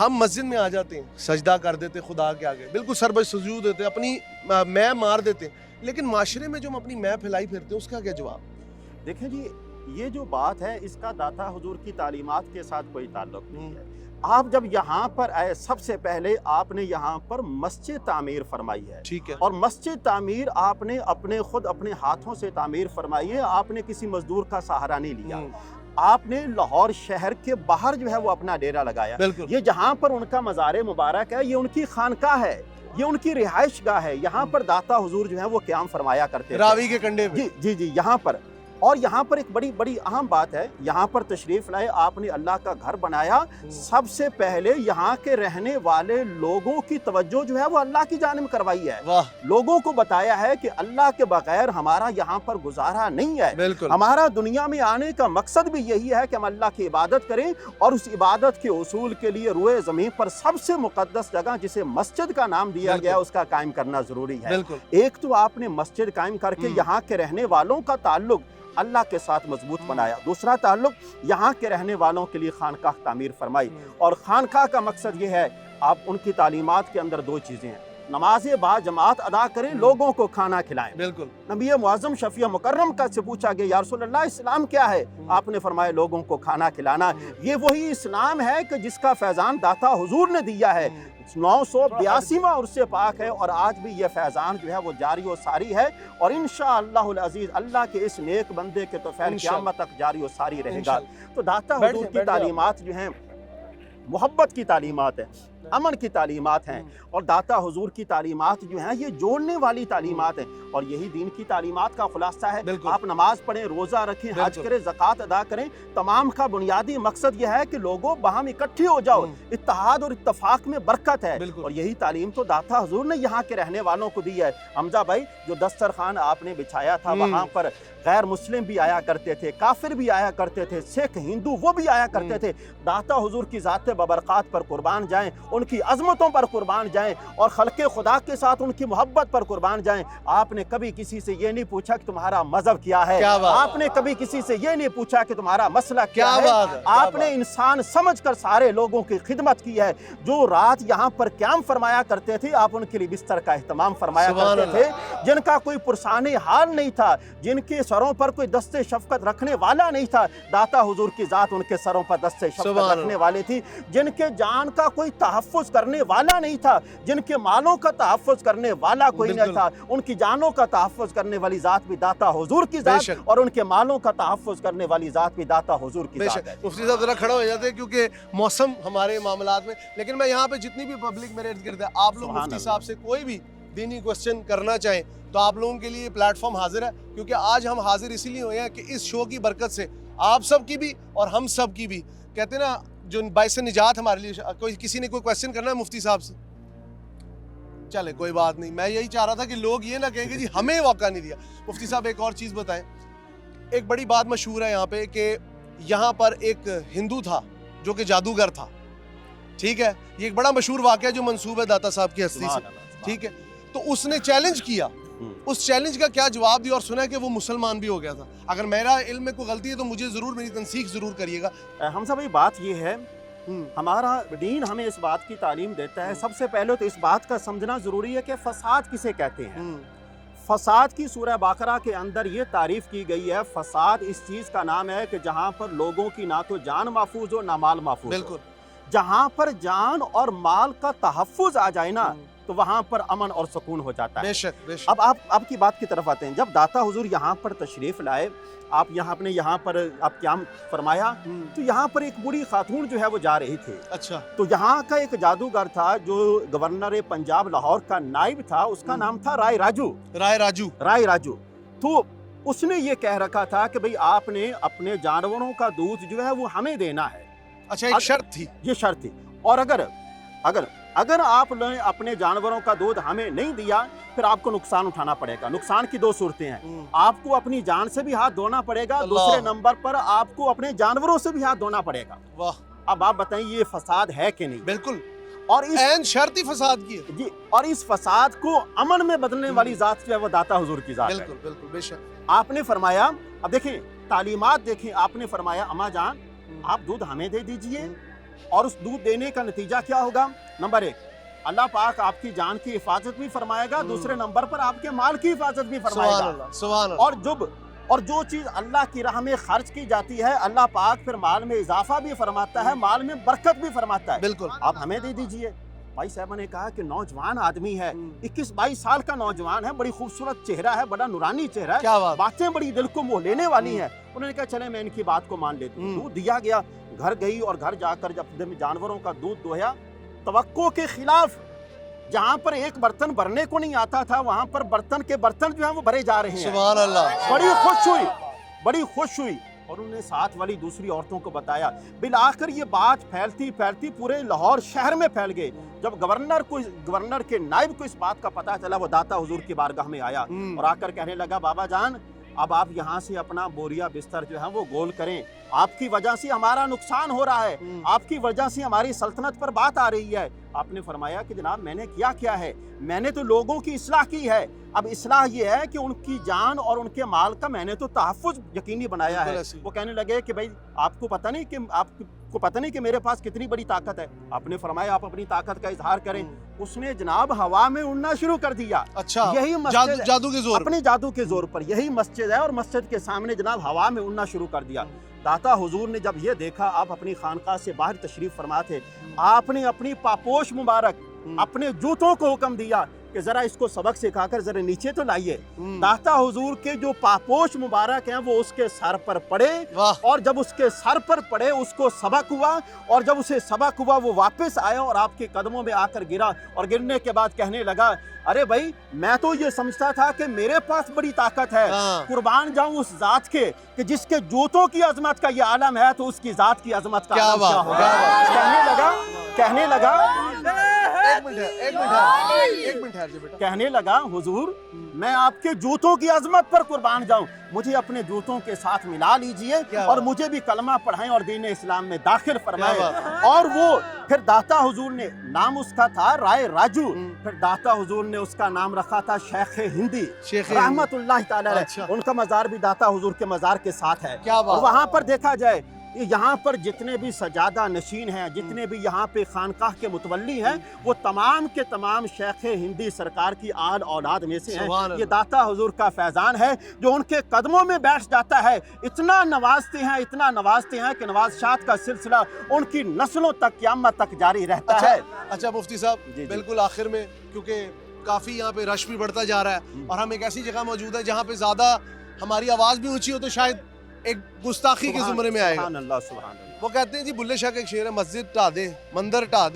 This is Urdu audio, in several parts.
ہم مسجد میں آ جاتے ہیں, سجدہ کر دیتے خدا کے آگے, بالکل سر بے سجود دیتے, اپنی میں مار دیتے ہیں, لیکن معاشرے میں جو ہم اپنی میں پھیلائی پھرتے ہیں اس کا کیا جواب؟ دیکھیں جی, یہ جو بات ہے اس کا داتا حضور کی تعلیمات کے ساتھ کوئی تعلق نہیں ہے. آپ جب یہاں پر آئے, سب سے پہلے آپ نے یہاں پر مسجد تعمیر فرمائی ہے, ٹھیک ہے, اور مسجد تعمیر آپ نے خود اپنے ہاتھوں سے تعمیر فرمائی ہے. آپ نے کسی مزدور کا سہارا نہیں لیا. آپ نے لاہور شہر کے باہر جو ہے وہ اپنا ڈیرا لگایا. یہ جہاں پر ان کا مزار مبارک ہے, یہ ان کی خانقاہ ہے, یہ ان کی رہائش گاہ ہے. یہاں پر داتا حضور جو ہے وہ قیام فرمایا کرتے تھے, راوی کے کنڈے پہ. جی یہاں پر. اور یہاں پر ایک بڑی اہم بات ہے, یہاں پر تشریف لائے, آپ نے اللہ کا گھر بنایا. سب سے پہلے یہاں کے رہنے والے لوگوں کی توجہ جو ہے وہ اللہ کی جانب کروائی ہے. لوگوں کو بتایا ہے کہ اللہ کے بغیر ہمارا یہاں پر گزارا نہیں ہے. ہمارا دنیا میں آنے کا مقصد بھی یہی ہے کہ ہم اللہ کی عبادت کریں, اور اس عبادت کے اصول کے لیے روئے زمین پر سب سے مقدس جگہ جسے مسجد کا نام دیا گیا اس کا قائم کرنا ضروری ہے. ایک تو آپ نے مسجد قائم کر کے یہاں کے رہنے والوں کا تعلق اللہ کے ساتھ مضبوط بنایا. دوسرا تعلق یہاں کے رہنے والوں کے لیے خانقاہ تعمیر فرمائی, اور خانقاہ کا مقصد یہ ہے, آپ ان کی تعلیمات کے اندر دو چیزیں ہیں, نماز با جماعت ادا کریں, لوگوں کو کھانا کھلائیں. بالکل. نبی معظم شفیع مکرم کا سے پوچھا گیا, یا رسول اللہ اسلام کیا ہے؟ آپ نے فرمایا لوگوں کو کھانا کھلانا. یہ وہی اسلام ہے کہ جس کا فیضان داتا حضور نے دیا ہے. 982واں عرص پاک ہے, اور آج بھی یہ فیضان جو ہے وہ جاری و ساری ہے, اور انشاءاللہ العزیز اللہ کے اس نیک بندے کے توفیل قیامت تک جاری و ساری رہے گا. تو داتا حضور کی تعلیمات جو ہیں محبت کی تعلیمات ہیں, امن کی تعلیمات ہیں, اور داتا حضور کی تعلیمات جو ہیں یہ جوڑنے والی تعلیمات ہیں, اور یہی دین کی تعلیمات کا خلاصہ ہے. آپ نماز پڑھیں, روزہ رکھیں, حج کریں, زکوٰۃ ادا کریں, تمام کا بنیادی مقصد یہ ہے کہ لوگوں باہم اکٹھے ہو جاؤ. اتحاد اور اتفاق میں برکت ہے, اور یہی تعلیم تو داتا حضور نے یہاں کے رہنے والوں کو دی ہے. حمزہ بھائی, جو دسترخوان آپ نے بچھایا تھا وہاں پر غیر مسلم بھی آیا کرتے تھے, کافر بھی آیا کرتے تھے, سکھ ہندو وہ بھی آیا کرتے تھے. داتا حضور کی ذات ببرکات پر قربان جائیں, ان کی عظمتوں پر قربان جائیں, اور خلق خدا کے ساتھ ان کی محبت پر قربان جائیں. آپ نے کبھی کسی سے یہ نہیں پوچھا کہ تمہارا مذہب کیا ہے, آپ نے کبھی کسی سے یہ نہیں پوچھا کہ تمہارا مسئلہ کیا ہے. آپ نے انسان سمجھ کر سارے لوگوں کی خدمت کی ہے. جو رات یہاں پر قیام فرمایا کرتے تھے, آپ ان کے لیے بستر کا اہتمام فرمایا کرتے تھے. جن کا کوئی پرسان حال نہیں تھا, جن کے سروں پر کوئی دست شفقت رکھنے والا نہیں تھا, داتا حضور کی ذات ان کے سروں پر دست شفقت رکھنے والے تھی. جن کے جان کا کوئی تحفظ کرنے والا نہیں تھا, جن کے مالوں کا تحفظ کرنے والا کوئی نہیں تھا, ان کی جانوں کا تحفظ کرنے والی ذات بھی داتا حضور کی ذات, اور ان کے مالوں کا تحفظ کرنے والی ذات بھی داتا حضور کی ذات ہے. مفتی صاحب ذرا کھڑا ہو جاتے ہیں کیونکہ موسم ہمارے معاملات میں, لیکن میں یہاں پہ جتنی بھی پبلک میرے ارد گرد ہے, آپ لوگ مفتی صاحب سے کوئی بھی دینی کوسچن کرنا چاہیں تو آپ لوگوں کے لیے پلیٹ فارم حاضر ہے, کیونکہ آج ہم حاضر اسی لیے ہوئے ہیں کہ اس شو کی برکت سے آپ سب کی بھی اور ہم سب کی بھی, کہتے ہیں نا جو باعث نجات ہمارے لیے. کوئی کسی نے کوئی کوسچن کرنا ہے مفتی صاحب سے؟ چلے کوئی بات نہیں, میں یہی چاہ رہا تھا کہ لوگ یہ نہ کہیں کہ جی ہمیں موقع نہیں دیا. مفتی صاحب ایک اور چیز بتائیں, ایک بڑی بات مشہور ہے یہاں پہ کہ یہاں پر ایک ہندو تھا جو کہ جادوگر تھا, ٹھیک ہے, یہ ایک بڑا مشہور واقعہ جو منسوب ہے داتا صاحب کی ہستی سے, ٹھیک ہے. تو اس نے چیلنج کیا, اس چیلنج کا کیا جواب دیا, اور سنا ہے کہ وہ مسلمان بھی ہو گیا تھا. اگر میرا علم میں کوئی غلطی ہے تو مجھے ضرور میری تنسیخ ضرور کریے گا. حمزہ بھائی, بات یہ ہے, ہمارا دین ہمیں اس بات کی تعلیم دیتا ہے, سب سے پہلے تو اس بات کا سمجھنا ضروری ہے کہ فساد کسے کہتے ہیں. فساد کی سورہ بقرہ کے اندر یہ تعریف کی گئی ہے, فساد اس چیز کا نام ہے کہ جہاں پر لوگوں کی نہ تو جان محفوظ ہو نہ مال محفوظ ہو. جہاں پر جان اور مال کا تحفظ آ جائے نا تو وہاں پر امن اور سکون ہو جاتا ہے. بے شک, بے شک. اب آپ کی بات کی طرف آتے ہیں. جب داتا حضور یہاں پر تشریف لائے, آپ یہاں پر آپ قیام فرمایا, تو یہاں پر ایک بوڑھی خاتون جو ہے وہ جا رہی تھی. اچھا. تو یہاں کا ایک جادوگر تھا جو گورنر پنجاب لاہور کا نائب تھا, اس کا نام تھا رائے راجو. تو اس نے یہ کہہ رکھا تھا کہ بھئی آپ نے اپنے جانوروں کا دودھ جو ہے وہ ہمیں دینا ہے. اچھا, ایک شرط تھی, یہ شرط تھی. اور اگر آپ نے اپنے جانوروں کا دودھ ہمیں نہیں دیا پھر آپ کو نقصان اٹھانا پڑے گا. نقصان کی دو صورتیں ہیں, آپ کو اپنی جان سے بھی ہاتھ دھونا پڑے گا, دوسرے نمبر پر آپ کو اپنے جانوروں سے بھی ہاتھ دھونا پڑے گا. واہ. اب آپ بتائیں یہ فساد ہے کہ نہیں؟ بالکل. اور این شرطی فساد کی ہے. جی, اور اس فساد کو امن میں بدلنے والی ذات جو ہے وہ داتا حضور کی ذات ہے. بالکل بالکل, بے شک. آپ نے فرمایا, اب دیکھیں تعلیمات دیکھیں, آپ نے فرمایا اما جان آپ دودھ ہمیں دے دیجئے اور اس دودھ دینے کا نتیجہ کیا ہوگا؟ نمبر 1 اللہ پاک آپ کی جان کی حفاظت بھی فرمائے گا، دوسرے نمبر پر آپ کے مال کی حفاظت بھی فرمائے سبحان گا۔ اللہ، سبحان اللہ۔ اور جو چیز اللہ کی راہ میں خرچ کی جاتی ہے اللہ پاک پھر مال میں اضافہ بھی فرماتا ہے، مال میں برکت بھی فرماتا ہے۔ بالکل آپ ہمیں دے دیجئے۔ بھائی صاحبہ نے کہا کہ نوجوان آدمی ہے، 21-22 سال کا نوجوان ہے، بڑی خوبصورت چہرہ ہے، بڑا نورانی چہرہ ہے، کیا بات، باتیں بڑی دل کو موہ لینے والی ہیں۔ انہوں نے کہا چلے میں ان کی بات کو مان لیتا ہوں۔ دودھ دیا گیا، گھر گئی اور گھر جا کر جب جانوروں کا دودھ دوہیا، توقع کے خلاف جہاں پر ایک برتن بھرنے کو نہیں آتا تھا وہاں پر برتن کے برتن جو ہیں وہ بھرے جا رہے ہیں۔ سبحان اللہ۔ بڑی خوش ہوئی اور انہوں نے ساتھ والی دوسری عورتوں کو بتایا۔ بالآخر یہ بات پھیلتی پھیلتی پورے لاہور شہر میں پھیل گئی۔ جب گورنر کے نائب کو اس بات کا پتہ چلا وہ داتا حضور کی بارگاہ میں آیا اور آ کر کہنے لگا بابا جان اب آپ یہاں سے اپنا بوریا بستر جو ہے وہ گول کریں، آپ کی وجہ سے ہمارا نقصان ہو رہا ہے، آپ کی وجہ سے ہماری سلطنت پر بات آ رہی ہے۔ آپ نے فرمایا کہ جناب میں نے کیا ہے؟ میں نے تو لوگوں کی اصلاح کی ہے۔ اب اصلاح یہ ہے کہ ان کی جان اور ان کے مال کا میں نے تو تحفظ یقینی بنایا ہے۔ وہ کہنے لگے کہ بھائی آپ کو پتہ نہیں کہ میرے پاس کتنی بڑی طاقت ہے۔ آپ نے فرمایا آپ اپنی طاقت کا اظہار کریں۔ اس نے جناب ہوا میں اڑنا شروع کر دیا۔ اچھا، یہی مسجد جادو کے زور، اپنے جادو کے زور پر یہی مسجد ہے اور مسجد کے سامنے جناب ہوا میں اڑنا شروع کر دیا۔ داتا حضور نے جب یہ دیکھا، آپ اپنی خانقاہ سے باہر تشریف فرما تھے، آپ نے اپنی پاپوش مبارک اپنے جوتوں کو حکم دیا کہ ذرا اس کو سبق سکھا کر ذرا نیچے تو لائیے۔ داتا حضور کے جو پاپوش مبارک ہیں وہ اس کے سر پر پڑے اور جب اس کے سر پر پڑے اس کو سبق ہوا اور جب اسے سبق ہوا وہ واپس آیا اور آپ کے قدموں میں آ کر گرا اور گرنے کے بعد کہنے لگا ارے بھائی میں تو یہ سمجھتا تھا کہ میرے پاس بڑی طاقت ہے، قربان جاؤں اس ذات کے کہ جس کے جوتوں کی عظمت کا یہ عالم ہے تو اس کی ذات کی عظمت کا عالم کیا ہوگا۔ کہنے لگا حضور میں آپ کے جوتوں کی عظمت پر قربان جاؤں، مجھے اپنے جوتوں کے ساتھ ملا لیجئے اور مجھے بھی کلمہ پڑھائیں اور دین اسلام میں داخل فرمائیں۔ اور وہ پھر داتا حضور نے نام اس کا تھا رائے راجو، پھر داتا حضور نے اس کا نام رکھا تھا شیخ ہندی رحمت اللہ تعالی علیہ۔ ان کا مزار بھی داتا حضور کے مزار کے ساتھ ہے۔ اور وہاں پر دیکھا جائے یہاں پر جتنے بھی سجادہ نشین ہیں، جتنے بھی یہاں پہ خانقاہ کے متولی ہیں، وہ تمام کے تمام شیخ ہندی سرکار کی آل اولاد میں سے ہیں۔ یہ داتا حضور کا فیضان ہے جو ان کے قدموں میں بیٹھ جاتا ہے، اتنا نوازتے ہیں کہ نوازشات کا سلسلہ ان کی نسلوں تک قیامت تک جاری رہتا ہے۔ اچھا مفتی صاحب، بالکل آخر میں کیونکہ کافی یہاں پہ رش بھی بڑھتا جا رہا ہے اور ہم ایک ایسی جگہ موجود ہے جہاں پہ زیادہ ہماری آواز بھی اونچی ہو تو شاید ایک گستاخی کے زمرے میں آئے گا۔ سبحان اللہ سبحان اللہ۔ وہ کہتے ہیں جی بلے شاہ کا ایک شعر ہے، مسجد ٹا دے مندر ٹا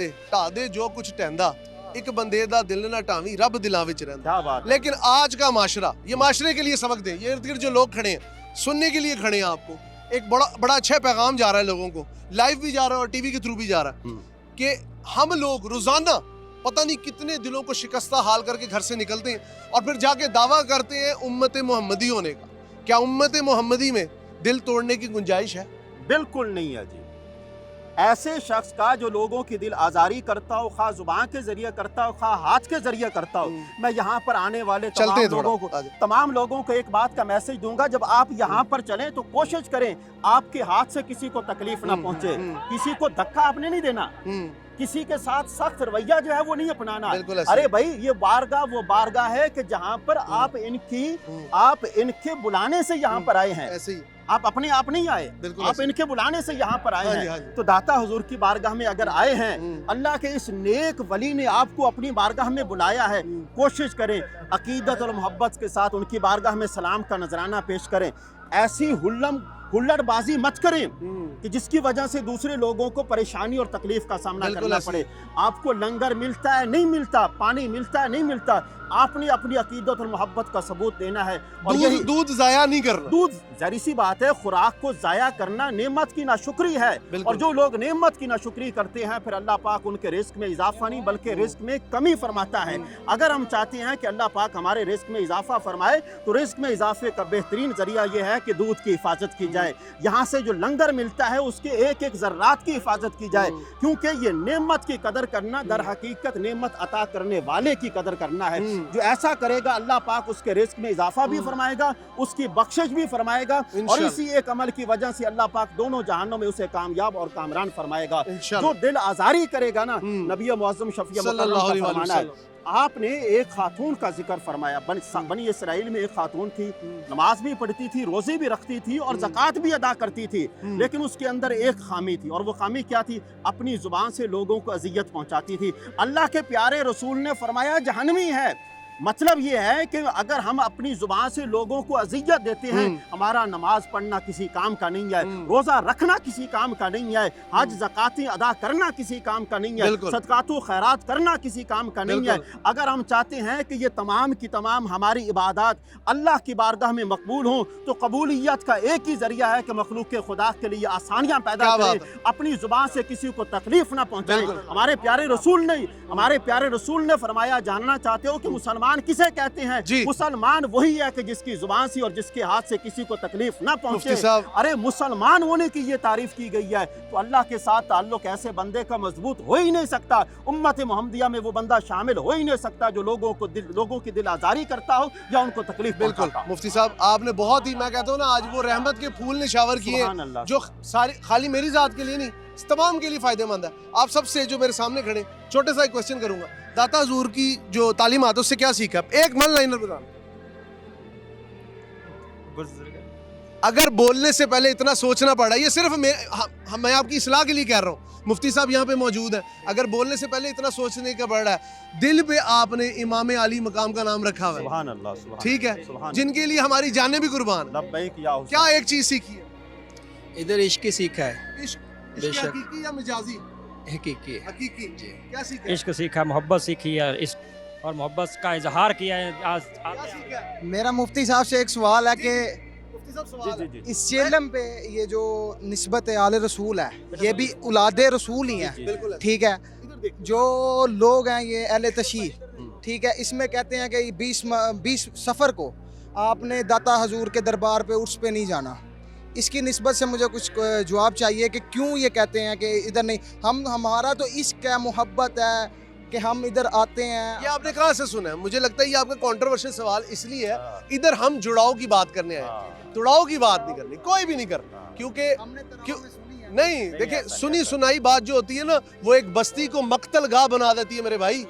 دے جو کچھ ٹہندا، ایک بندے دا دل نہ ٹاویں رب دلاں وچ رہندا۔ لیکن آج کا معاشرہ، یہ معاشرے کے لیے سبق دے، یہ ارد گرد جو لوگ کھڑے ہیں سننے کے لیے کھڑے ہیں، آپ کو ایک بڑا اچھا پیغام جا رہا ہے لوگوں کو، لائیو بھی جا رہا ہے اور ٹی وی کے تھرو بھی جا رہا ہے کہ ہم لوگ روزانہ پتہ نہیں کتنے دلوں کو شکستہ حال کر کے گھر سے نکلتے ہیں اور پھر جا کے دعویٰ کرتے ہیں امت محمدی ہونے کا۔ کیا امت محمدی میں دل توڑنے کی گنجائش ہے؟ بالکل نہیں ہے جی۔ ایسے شخص کا جو لوگوں کی دل آزاری کرتا ہو، خواہ زبان کے ذریعے کرتا ہو خواہ ہاتھ کے ذریعے کرتا ہو، میں یہاں پر آنے والے تمام لوگوں کو ایک بات کا میسج دوں گا، جب آپ یہاں پر چلیں تو کوشش کریں آپ کے ہاتھ سے کسی کو تکلیف نہ پہنچے، کسی کو دھکا آپ نے نہیں دینا، کسی کے ساتھ سخت رویہ جو ہے وہ نہیں اپنانا۔ ارے بھائی یہ بارگاہ وہ بارگاہ ہے کہ جہاں پر آپ ان کے بلانے سے یہاں پر آئے ہیں، آپ اپنے آپ نہیں آئے، آپ ان کے بلانے سے یہاں پر آئے ہیں۔ تو داتا حضور کی بارگاہ میں اگر آئے ہیں، اللہ کے اس نیک ولی نے آپ کو اپنی بارگاہ میں بلایا ہے، کوشش کریں عقیدت اور محبت کے ساتھ ان کی بارگاہ میں سلام کا نذرانہ پیش کریں۔ ایسی ہلڑ بازی مت کریں کہ جس کی وجہ سے دوسرے لوگوں کو پریشانی اور تکلیف کا سامنا کرنا پڑے۔ آپ کو لنگر ملتا ہے نہیں ملتا، پانی ملتا ہے نہیں ملتا، آپ نے اپنی عقیدت اور محبت کا ثبوت دینا ہے۔ اور دودھ ضائع نہیں کرنا، دودھ ظاہری سی بات ہے، خوراک کو ضائع کرنا نعمت کی ناشکری ہے، اور جو لوگ نعمت کی ناشکری کرتے ہیں پھر اللہ پاک ان کے رزق میں اضافہ نہیں بلکہ رزق میں کمی فرماتا ہے۔ اگر ہم چاہتے ہیں کہ اللہ پاک ہمارے رزق میں اضافہ فرمائے تو رزق میں اضافے کا بہترین ذریعہ یہ ہے کہ دودھ کی حفاظت کی جائے، یہاں سے جو لنگر ملتا ہے اس کے ایک ایک ذرات کی حفاظت کی جائے، کیونکہ یہ نعمت کی قدر کرنا در حقیقت نعمت عطا کرنے والے کی قدر کرنا ہے۔ جو ایسا کرے گا اللہ پاک اس کے رزق میں اضافہ بھی فرمائے گا, اس کی بخشش بھی فرمائے گا, اور اسی ایک عمل کی وجہ سے اللہ پاک دونوں جہانوں میں اسے کامیاب اور کامران فرمائے گا. جو دل آزاری کرے گا نا, نبی معظم شفیع مکرم کا فرمانا ہے, آپ نے ایک خاتون کا ذکر فرمایا. بنی اسرائیل میں ایک خاتون تھی, نماز بھی پڑھتی تھی, روزے بھی رکھتی تھی اور زکوٰۃ بھی ادا کرتی تھی, لیکن اس کے اندر ایک خامی تھی, اور وہ خامی کیا تھی؟ اپنی زبان سے لوگوں کو اذیت پہنچاتی تھی. اللہ کے پیارے رسول نے فرمایا جہنمی ہے. مطلب یہ ہے کہ اگر ہم اپنی زبان سے لوگوں کو اذیت دیتے ہیں, ہمارا نماز پڑھنا کسی کام کا نہیں ہے, روزہ رکھنا کسی کام کا نہیں ہے, حج زکاتیں ادا کرنا کسی کام کا نہیں ہے, صدقات و خیرات کرنا کسی کام کا نہیں ہے. اگر ہم چاہتے ہیں کہ یہ تمام کی تمام ہماری عبادات اللہ کی بارگاہ میں مقبول ہوں, تو قبولیت کا ایک ہی ذریعہ ہے کہ مخلوق خدا کے لیے آسانیاں پیدا کریں, اپنی زبان سے کسی کو تکلیف نہ پہنچائیں. ہمارے پیارے رسول نے فرمایا, جاننا چاہتے ہو کہ مسلمان کسے کہتے ہیں؟ مسلمان وہی ہے کہ جس کی زبان سے اور جس کے ہاتھ سے کسی کو تکلیف نہ پہنچے. ارے مسلمان ہونے کی یہ تعریف کی گئی ہے, تو اللہ کے ساتھ تعلق ایسے بندے کا مضبوط ہو ہی نہیں سکتا. امت محمدیہ میں وہ بندہ شامل ہو ہی نہیں سکتا جو لوگوں کی دل آزاری کرتا ہو یا ان کو تکلیف پہنچاتا ہو. مفتی صاحب آپ نے بہت ہی, میں کہتا ہوں نا, آج وہ رحمت کے پھول نشاور کیے جو خالی میری ذات کے لیے نہیں, تمام کے لیے فائدہ مند ہے. آپ سب سے جو میرے سامنے کھڑے, چھوٹے سا ایک کوسچن کروں گا, داتا حضور کی جو تعلیمات اس سے کیا سیکھا؟ ایک ون لائنر بتانا. اگر بولنے سے پہلے اتنا سوچنا پڑا, یہ صرف میں آپ کی اصلاح کے لیے کہہ رہا ہوں, مفتی صاحب یہاں پہ موجود ہیں, اگر بولنے سے پہلے اتنا سوچنے کا پڑ رہا ہے, دل پہ آپ نے امام علی مقام کا نام رکھا ہوا ہے, سبحان اللہ, ٹھیک ہے, جن کے لیے ہماری جانیں بھی قربان. کیا ایک چیز سیکھی ہے؟ ادھر عشق سیکھا ہے. عشق حقیقی یا مجازی؟ حقیقی حقیقی. جی. کیا سیکھا؟ عشق سیکھا, محبت سیکھی ہے, عشق اور محبت کا اظہار کیا ہے. کیا سیکھا؟ میرا مفتی صاحب سے ایک سوال ہے کہ مفتی صاحب سوال ہے. اس چیلم پہ یہ جو نسبت آل رسول ہے, یہ بھی اولاد رسول ہی ہیں, بالکل ٹھیک ہے. جو لوگ ہیں یہ اہل تشیع, ٹھیک ہے, اس میں کہتے ہیں کہ 20 سفر کو آپ نے داتا حضور کے دربار پہ عرس پہ نہیں جانا. اس کی نسبت سے مجھے کچھ جواب چاہیے کہ کیوں یہ کہتے ہیں کہ ادھر نہیں. ہمارا تو عشق ہے, محبت ہے کہ ہم ادھر آتے ہیں. یہ آپ نے کہاں سے سنا ہے؟ مجھے لگتا ہے یہ آپ کا کنٹروورشل سوال اس لیے ہے, ادھر ہم جڑاؤ کی بات کرنے آئے, تڑاؤ کی بات نہیں کرنی, کوئی بھی نہیں کرنا, کیونکہ نہیں, دیکھیں سنی سنائی بات جو ہوتی ہے نا, وہ ایک بستی کو مقتل گاہ بنا دیتی ہے میرے بھائی.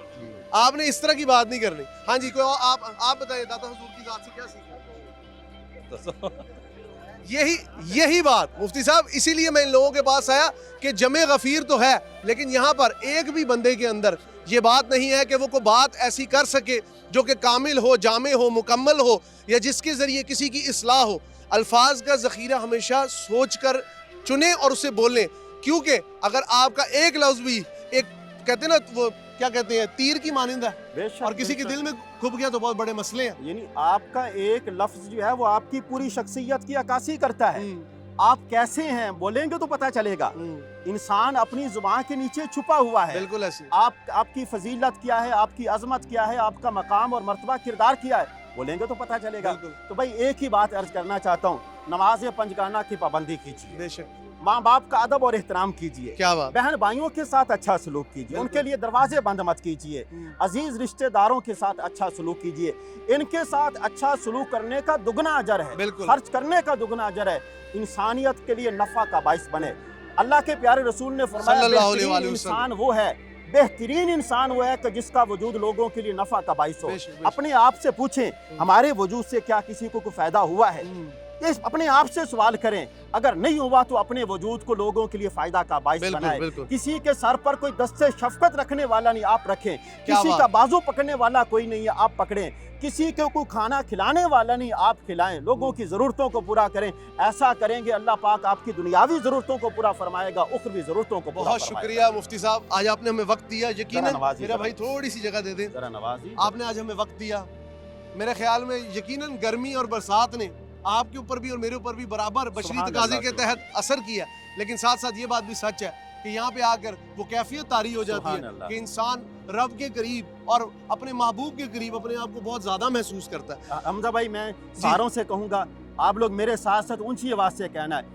آپ نے اس طرح کی بات نہیں کرنی. ہاں جی, کوئی آپ بتائیے داتا حضور کی ذات سے کیا سیکھا؟ یہی بات مفتی صاحب, اسی لیے میں ان لوگوں کے پاس آیا کہ جمع غفیر تو ہے, لیکن یہاں پر ایک بھی بندے کے اندر یہ بات نہیں ہے کہ وہ کوئی بات ایسی کر سکے جو کہ کامل ہو, جامع ہو, مکمل ہو, یا جس کے ذریعے کسی کی اصلاح ہو. الفاظ کا ذخیرہ ہمیشہ سوچ کر چنیں اور اسے بولیں, کیونکہ اگر آپ کا ایک لفظ بھی, ایک کہتے ہیں نا وہ کیا کہتے ہیں, تیر کی مانند ہے, اور کسی کے دل میں گھب گیا تو بہت بڑے مسئلے ہیں. یعنی آپ کا ایک لفظ جو ہے وہ آپ کی پوری شخصیت کی عکاسی کرتا ہے. آپ کیسے ہیں بولیں گے تو پتہ چلے گا. انسان اپنی زبان کے نیچے چھپا ہوا ہے. بالکل ایسے. آپ کی فضیلت کیا ہے, آپ کی عظمت کیا ہے, آپ کا مقام اور مرتبہ کردار کیا ہے, بولیں گے تو پتہ چلے گا. تو بھائی ایک ہی بات عرض کرنا چاہتا ہوں, نماز پنجگانہ کی پابندی کیجیے, بے شک, ماں باپ کا ادب اور احترام کیجیے, کیا بات, بہن بھائیوں کے ساتھ اچھا سلوک کیجیے, ان کے لیے دروازے بند مت کیجیے, عزیز رشتہ داروں کے ساتھ اچھا سلوک کیجیے. ان کے ساتھ اچھا سلوک کرنے کا دگنا اجر ہے, خرچ کرنے کا دگنا اجر ہے, انسانیت کے لیے نفع کا باعث بنے. اللہ کے پیارے رسول نے فرمایا بہترین انسان وہ ہے, بہترین انسان وہ ہے کہ جس کا وجود لوگوں کے لیے نفع کا باعث ہو. اپنے آپ سے پوچھیں ہمارے وجود سے کیا کسی کو کوئی فائدہ ہوا ہے؟ اپنے آپ سے سوال کریں, اگر نہیں ہوا تو اپنے وجود کو لوگوں کے لیے فائدہ کا باعث بنائیں. کسی کے سر پر کوئی دست شفقت رکھنے والا نہیں, آپ رکھیں. کسی کا بازو پکڑنے والا کوئی نہیں ہے, آپ پکڑیں. کسی کو کوئی کھانا کھلانے والا نہیں, آپ کھلائیں. لوگوں کی ضرورتوں کو پورا کریں. ایسا کریں گے اللہ پاک آپ کی دنیاوی ضرورتوں کو پورا فرمائے گا, اخروی ضرورتوں کو پورا. بہت شکریہ مفتی صاحب, آج آپ نے ہمیں وقت دیا. یقیناً میرا بھائی تھوڑی سی جگہ دے دیں, آپ نے آج ہمیں وقت دیا. میرے خیال میں یقیناً گرمی اور برسات نے آپ کے اوپر بھی اور میرے اوپر بھی برابر بشری تقاضے کے تحت اثر کیا, لیکن ساتھ ساتھ یہ بات بھی سچ ہے کہ یہاں پہ آ کر وہ کیفیت طاری ہو جاتی ہے کہ انسان رب کے قریب اور اپنے محبوب کے قریب اپنے آپ کو بہت زیادہ محسوس کرتا ہے. حمزہ بھائی, میں ساروں سے کہوں گا, آپ لوگ میرے ساتھ ساتھ اونچی آواز سے کہنا ہے,